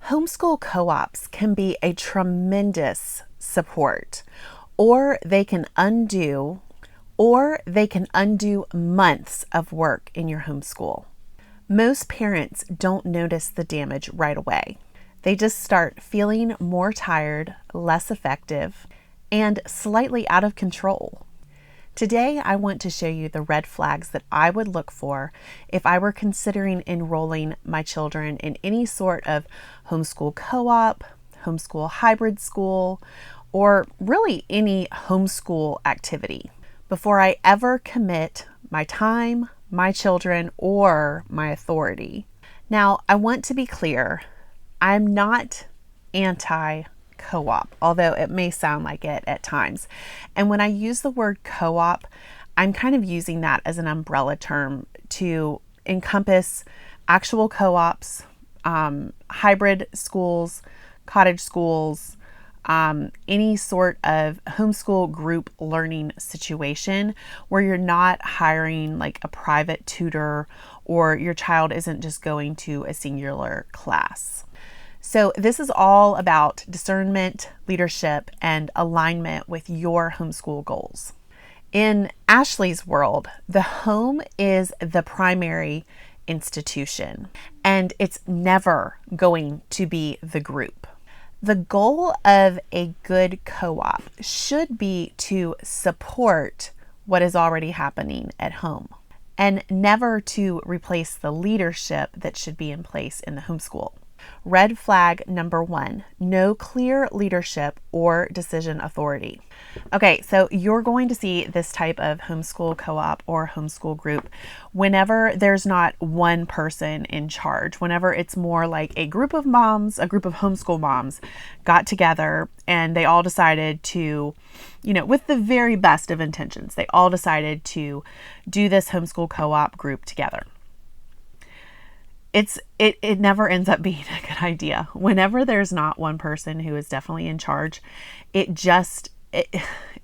Homeschool co-ops can be a tremendous support, or they can undo months of work in your homeschool. Most parents don't notice the damage right away. They just start feeling more tired, less effective, and slightly out of control. Today, I want to show you the red flags that I would look for if I were considering enrolling my children in any sort of homeschool co-op, homeschool hybrid school, or really any homeschool activity before I ever commit my time, my children, or my authority. Now, I want to be clear, I'm not anti-co-op, although it may sound like it at times. And when I use the word co-op, I'm kind of using that as an umbrella term to encompass actual co-ops, hybrid schools, cottage schools, any sort of homeschool group learning situation where you're not hiring like a private tutor or your child isn't just going to a singular class. So this is all about discernment, leadership, and alignment with your homeschool goals. In Ashley's world, the home is the primary institution, and it's never going to be the group. The goal of a good co-op should be to support what is already happening at home and never to replace the leadership that should be in place in the homeschool. Red flag number 1, no clear leadership or decision authority. Okay, so you're going to see this type of homeschool co-op or homeschool group whenever there's not one person in charge, whenever it's more like a group of moms, a group of homeschool moms got together and they all decided to, with the very best of intentions, they all decided to do this homeschool co-op group together. It never ends up being a good idea. Whenever there's not one person who is definitely in charge,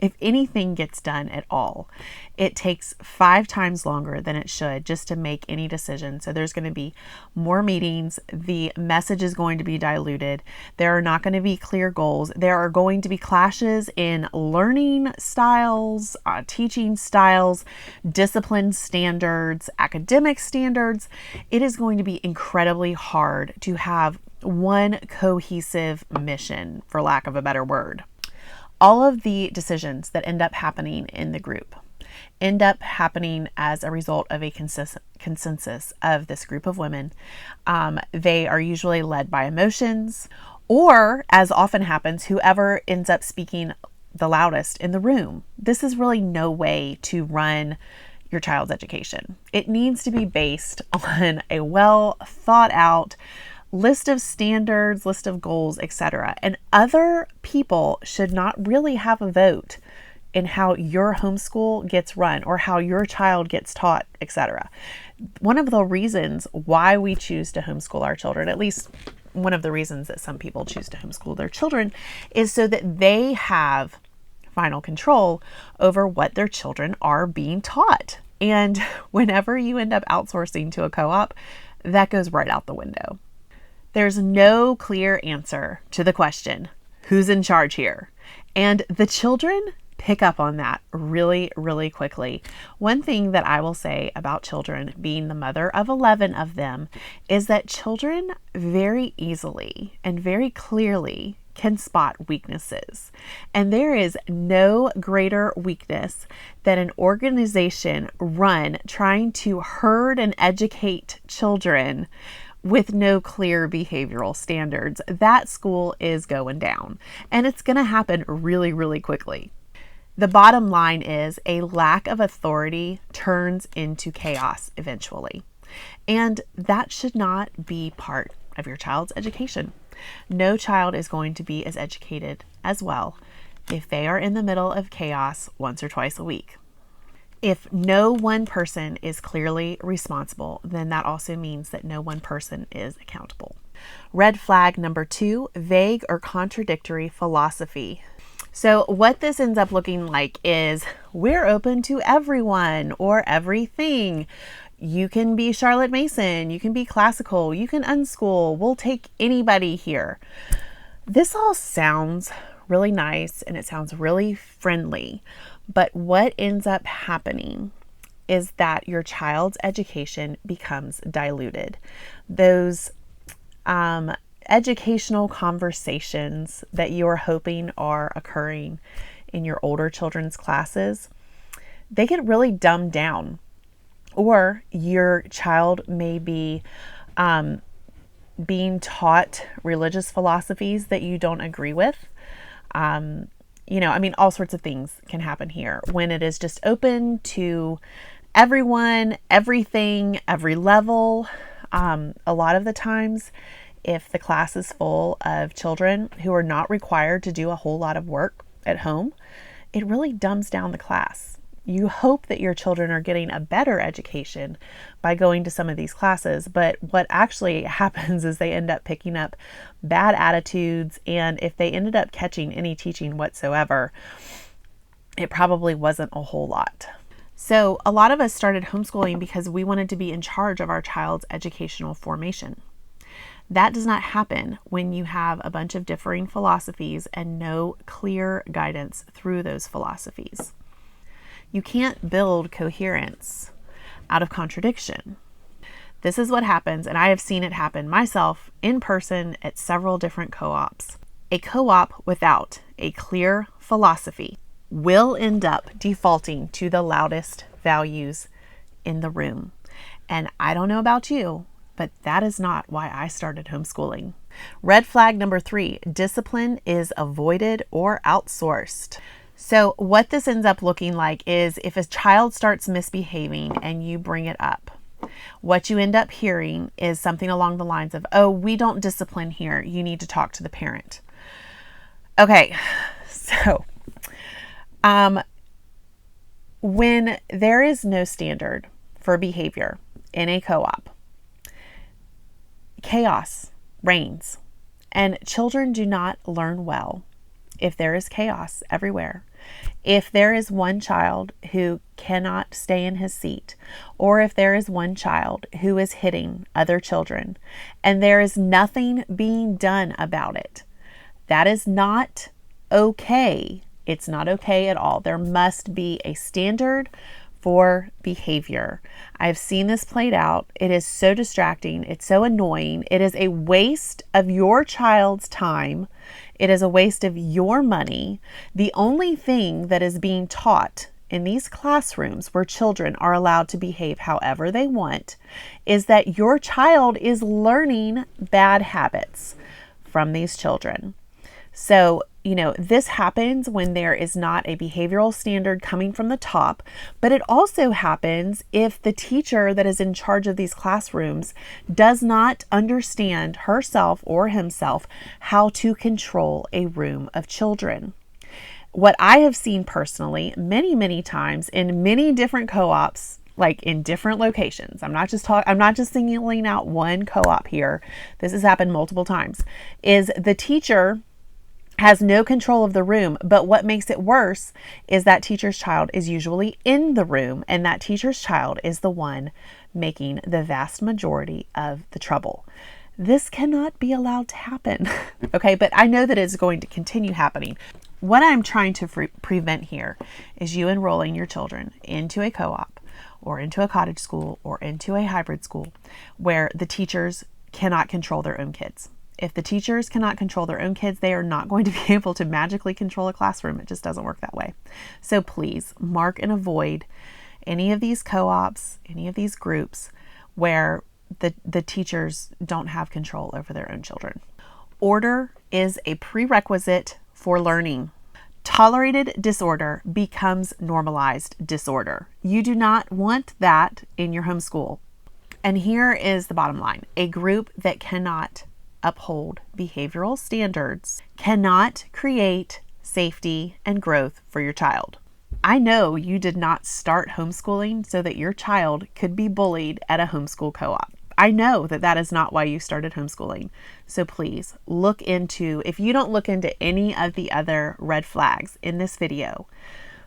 if anything gets done at all, it takes 5 times longer than it should just to make any decision. So there's going to be more meetings. The message is going to be diluted. There are not going to be clear goals. There are going to be clashes in learning styles, teaching styles, discipline standards, academic standards. It is going to be incredibly hard to have one cohesive mission, for lack of a better word. All of the decisions that end up happening in the group end up happening as a result of a consensus of this group of women. They are usually led by emotions, or as often happens, whoever ends up speaking the loudest in the room. This is really no way to run your child's education. It needs to be based on a well thought out list of standards, list of goals, etc. And other people should not really have a vote in how your homeschool gets run or how your child gets taught, etc. One of the reasons why we choose to homeschool our children, at least one of the reasons that some people choose to homeschool their children, is so that they have final control over what their children are being taught. And whenever you end up outsourcing to a co-op, that goes right out the window. There's no clear answer to the question, who's in charge here? And the children pick up on that really, really quickly. One thing that I will say about children, being the mother of 11 of them, is that children very easily and very clearly can spot weaknesses. And there is no greater weakness than an organization run trying to herd and educate children with no clear behavioral standards. That school is going down, and it's going to happen really, really quickly. The bottom line is a lack of authority turns into chaos eventually, and that should not be part of your child's education. No child is going to be as educated as well if they are in the middle of chaos once or twice a week. If no one person is clearly responsible, then that also means that no one person is accountable. Red flag number 2, vague or contradictory philosophy. So what this ends up looking like is we're open to everyone or everything. You can be Charlotte Mason, you can be classical, you can unschool, we'll take anybody here. This all sounds really nice and it sounds really friendly, but what ends up happening is that your child's education becomes diluted. Those educational conversations that you are hoping are occurring in your older children's classes, they get really dumbed down. Or your child may be being taught religious philosophies that you don't agree with. All sorts of things can happen here when it is just open to everyone, everything, every level. A lot of the times, if the class is full of children who are not required to do a whole lot of work at home, it really dumbs down the class. You hope that your children are getting a better education by going to some of these classes, but what actually happens is they end up picking up bad attitudes, and if they ended up catching any teaching whatsoever, it probably wasn't a whole lot. So a lot of us started homeschooling because we wanted to be in charge of our child's educational formation. That does not happen when you have a bunch of differing philosophies and no clear guidance through those philosophies. You can't build coherence out of contradiction. This is what happens, and I have seen it happen myself in person at several different co-ops. A co-op without a clear philosophy will end up defaulting to the loudest values in the room. And I don't know about you, but that is not why I started homeschooling. Red flag number 3, discipline is avoided or outsourced. So what this ends up looking like is if a child starts misbehaving and you bring it up, what you end up hearing is something along the lines of, oh, we don't discipline here. You need to talk to the parent. Okay, so when there is no standard for behavior in a co-op, chaos reigns, and children do not learn well if there is chaos everywhere. If there is one child who cannot stay in his seat, or if there is one child who is hitting other children and there is nothing being done about it, that is not okay. It's not okay at all. There must be a standard for behavior. I've seen this played out. It is so distracting. It's so annoying. It is a waste of your child's time. It is a waste of your money. The only thing that is being taught in these classrooms where children are allowed to behave however they want is that your child is learning bad habits from these children. So, this happens when there is not a behavioral standard coming from the top, but it also happens if the teacher that is in charge of these classrooms does not understand herself or himself how to control a room of children. What I have seen personally many, many times in many different co-ops, like in different locations. I'm not just singling out one co-op here. This has happened multiple times. Is the teacher has no control of the room, but what makes it worse is that teacher's child is usually in the room, and that teacher's child is the one making the vast majority of the trouble. This cannot be allowed to happen. Okay, but I know that it's going to continue happening. What I'm trying to prevent here is you enrolling your children into a co-op or into a cottage school or into a hybrid school where the teachers cannot control their own kids. If the teachers cannot control their own kids, they are not going to be able to magically control a classroom. It just doesn't work that way. So please mark and avoid any of these co-ops, any of these groups where the teachers don't have control over their own children. Order is a prerequisite for learning. Tolerated disorder becomes normalized disorder. You do not want that in your homeschool. And here is the bottom line. A group that cannot uphold behavioral standards cannot create safety and growth for your child. I know you did not start homeschooling so that your child could be bullied at a homeschool co-op. I know that that is not why you started homeschooling. So please look into, if you don't look into any of the other red flags in this video,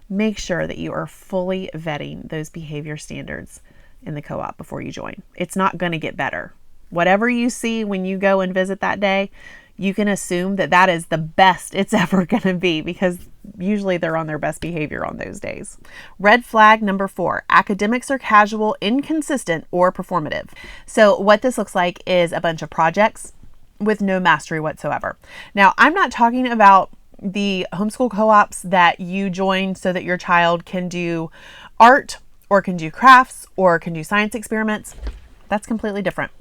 make sure that you are fully vetting those behavior standards in the co-op before you join. It's not going to get better. Whatever you see when you go and visit that day, you can assume that that is the best it's ever going to be, because usually they're on their best behavior on those days. Red flag number 4, academics are casual, inconsistent, or performative. So what this looks like is a bunch of projects with no mastery whatsoever. Now, I'm not talking about the homeschool co-ops that you join so that your child can do art or can do crafts or can do science experiments. That's completely different.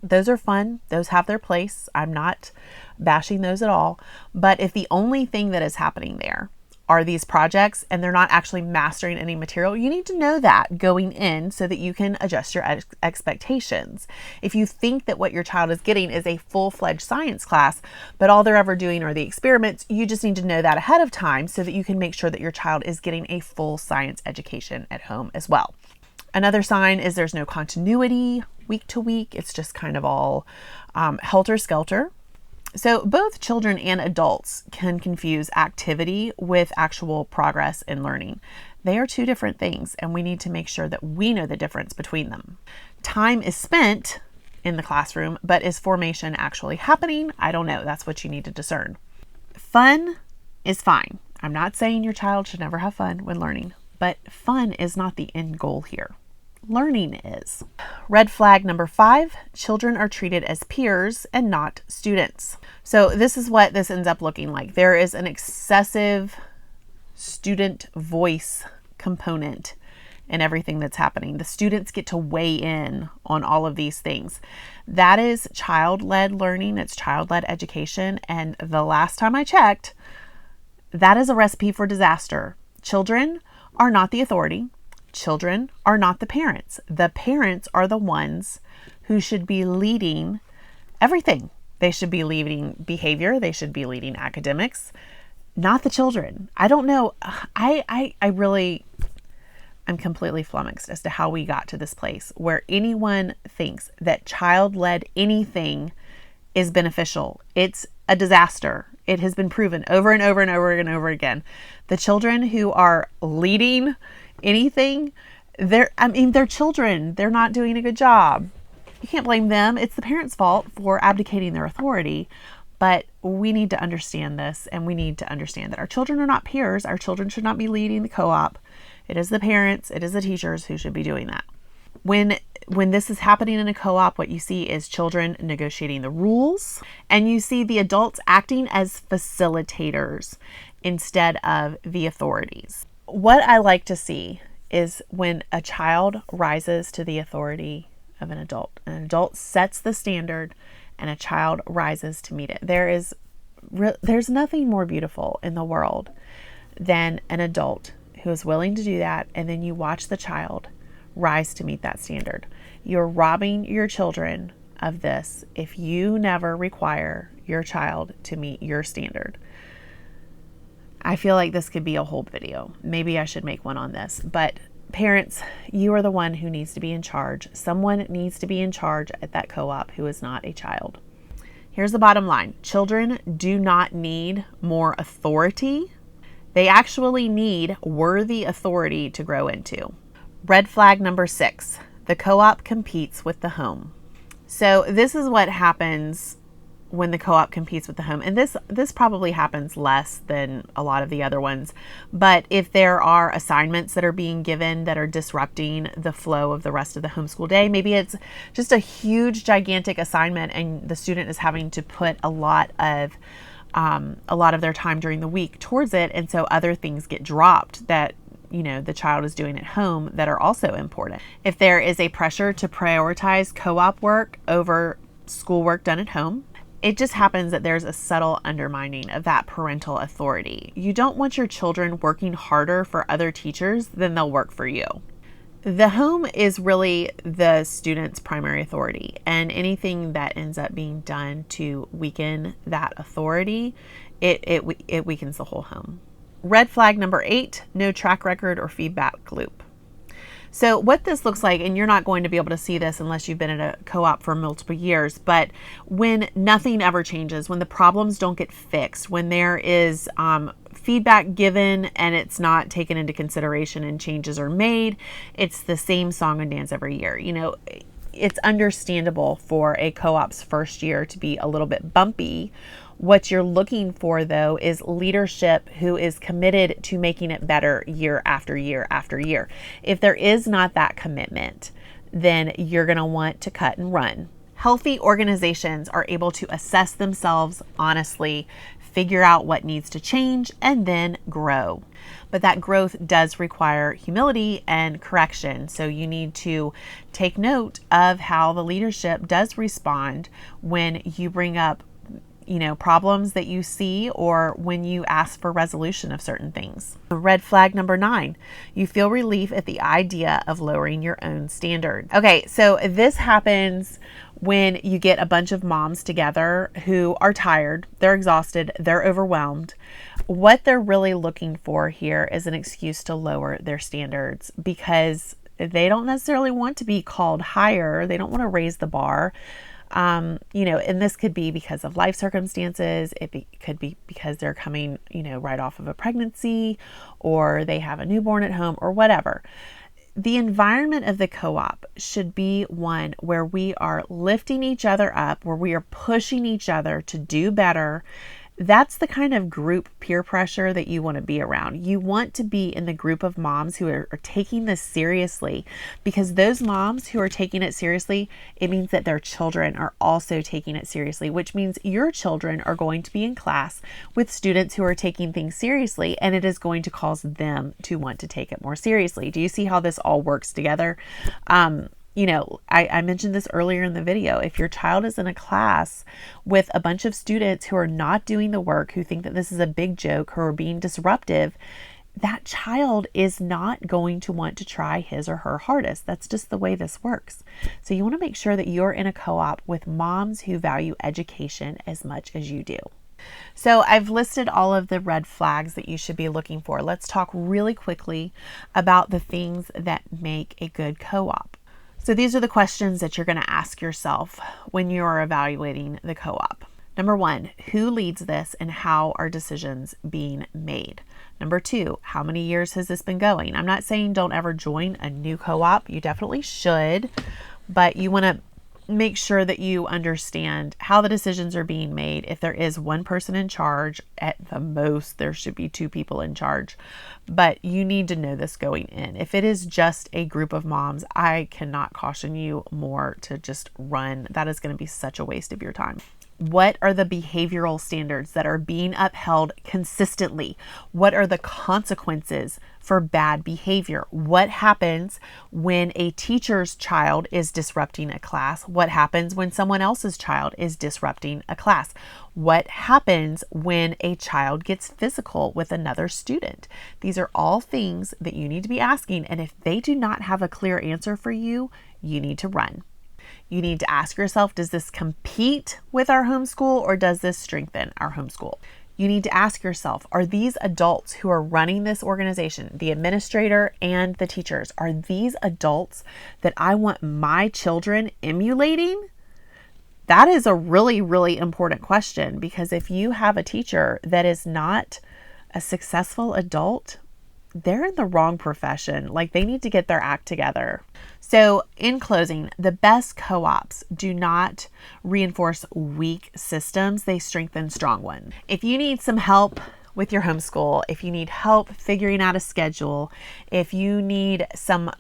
Those are fun. Those have their place. I'm not bashing those at all. But if the only thing that is happening there are these projects and they're not actually mastering any material, you need to know that going in so that you can adjust your expectations. If you think that what your child is getting is a full-fledged science class, but all they're ever doing are the experiments, you just need to know that ahead of time so that you can make sure that your child is getting a full science education at home as well. Another sign is there's no continuity week to week. It's just kind of all helter-skelter. So both children and adults can confuse activity with actual progress in learning. They are two different things, and we need to make sure that we know the difference between them. Time is spent in the classroom, but is formation actually happening? I don't know. That's what you need to discern. Fun is fine. I'm not saying your child should never have fun when learning, but fun is not the end goal here. Learning is. Red flag number 5, children are treated as peers and not students. So this is what this ends up looking like. There is an excessive student voice component in everything that's happening. The students get to weigh in on all of these things. That is child-led learning. It's child-led education. And the last time I checked, that is a recipe for disaster. Children are not the authority. Children are not the parents. The parents are the ones who should be leading everything. They should be leading behavior. They should be leading academics, not the children. I don't know. I'm completely flummoxed as to how we got to this place where anyone thinks that child-led anything is beneficial. It's a disaster. It has been proven over and over and over and over again. The children who are leading anything, they're children. They're not doing a good job. You can't blame them. It's the parents' fault for abdicating their authority. But we need to understand this, and we need to understand that our children are not peers. Our children should not be leading the co-op. It is the parents, it is the teachers who should be doing that. When this is happening in a co-op, what you see is children negotiating the rules, and you see the adults acting as facilitators instead of the authorities. What I like to see is when a child rises to the authority of an adult sets the standard and a child rises to meet it. There's nothing more beautiful in the world than an adult who is willing to do that, and then you watch the child rise to meet that standard. You're robbing your children of this if you never require your child to meet your standard. I feel like this could be a whole video. Maybe I should make one on this. But parents, you are the one who needs to be in charge. Someone needs to be in charge at that co-op who is not a child. Here's the bottom line. Children do not need more authority. They actually need worthy authority to grow into. Red flag number 6, the co-op competes with the home. So this is what happens when the co-op competes with the home. And this probably happens less than a lot of the other ones. But if there are assignments that are being given that are disrupting the flow of the rest of the homeschool day, maybe it's just a huge, gigantic assignment and the student is having to put a lot of their time during the week towards it. And so other things get dropped that the child is doing at home that are also important. If there is a pressure to prioritize co-op work over schoolwork done at home, it just happens that there's a subtle undermining of that parental authority. You don't want your children working harder for other teachers than they'll work for you. The home is really the student's primary authority, and anything that ends up being done to weaken that authority, it weakens the whole home. Red flag number 8, no track record or feedback loop. So what this looks like, and you're not going to be able to see this unless you've been at a co-op for multiple years, but when nothing ever changes, when the problems don't get fixed, when there is feedback given and it's not taken into consideration and changes are made, it's the same song and dance every year. You know, it's understandable for a co-op's first year to be a little bit bumpy. What you're looking for, though, is leadership who is committed to making it better year after year after year. If there is not that commitment, then you're going to want to cut and run. Healthy organizations are able to assess themselves honestly, figure out what needs to change, and then grow. But that growth does require humility and correction. So you need to take note of how the leadership does respond when you bring up problems that you see or when you ask for resolution of certain things. Red flag number 9, you feel relief at the idea of lowering your own standard. Okay, so this happens when you get a bunch of moms together who are tired, they're exhausted, they're overwhelmed. What they're really looking for here is an excuse to lower their standards because they don't necessarily want to be called higher. They don't want to raise the bar. And this could be because of life circumstances. It could be because they're coming, right off of a pregnancy, or they have a newborn at home, or whatever. The environment of the co-op should be one where we are lifting each other up, where we are pushing each other to do better. That's the kind of group peer pressure that you want to be around. You want to be in the group of moms who are taking this seriously, because those moms who are taking it seriously, it means that their children are also taking it seriously, which means your children are going to be in class with students who are taking things seriously, and it is going to cause them to want to take it more seriously. Do you see how this all works together? I mentioned this earlier in the video. If your child is in a class with a bunch of students who are not doing the work, who think that this is a big joke, who are being disruptive, that child is not going to want to try his or her hardest. That's just the way this works. So you want to make sure that you're in a co-op with moms who value education as much as you do. So I've listed all of the red flags that you should be looking for. Let's talk really quickly about the things that make a good co-op. So these are the questions that you're going to ask yourself when you are evaluating the co-op. Number 1, who leads this and how are decisions being made? Number 2, how many years has this been going? I'm not saying don't ever join a new co-op. You definitely should, but you want to make sure that you understand how the decisions are being made. If there is one person in charge, at the most, there should be 2 people in charge. But you need to know this going in. If it is just a group of moms, I cannot caution you more to just run. That is going to be such a waste of your time. What are the behavioral standards that are being upheld consistently? What are the consequences for bad behavior? What happens when a teacher's child is disrupting a class? What happens when someone else's child is disrupting a class? What happens when a child gets physical with another student? These are all things that you need to be asking, and if they do not have a clear answer for you, you need to run. You need to ask yourself, does this compete with our homeschool or does this strengthen our homeschool? You need to ask yourself, are these adults who are running this organization, the administrator and the teachers, are these adults that I want my children emulating? That is a really, really important question, because if you have a teacher that is not a successful adult, they're in the wrong profession. Like, they need to get their act together. So in closing, the best co-ops do not reinforce weak systems. They strengthen strong ones. If you need some help with your homeschool, if you need help figuring out a schedule, if you need some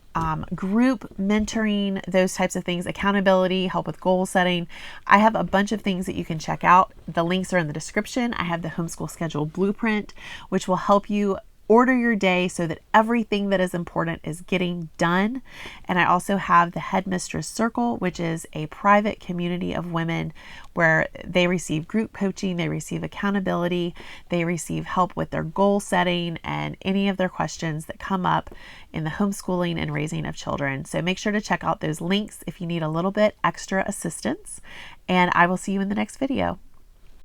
group mentoring, those types of things, accountability, help with goal setting, I have a bunch of things that you can check out. The links are in the description. I have the Homeschool Schedule Blueprint, which will help you order your day so that everything that is important is getting done. And I also have the Headmistress Circle, which is a private community of women where they receive group coaching, they receive accountability, they receive help with their goal setting and any of their questions that come up in the homeschooling and raising of children. So make sure to check out those links if you need a little bit extra assistance, and I will see you in the next video.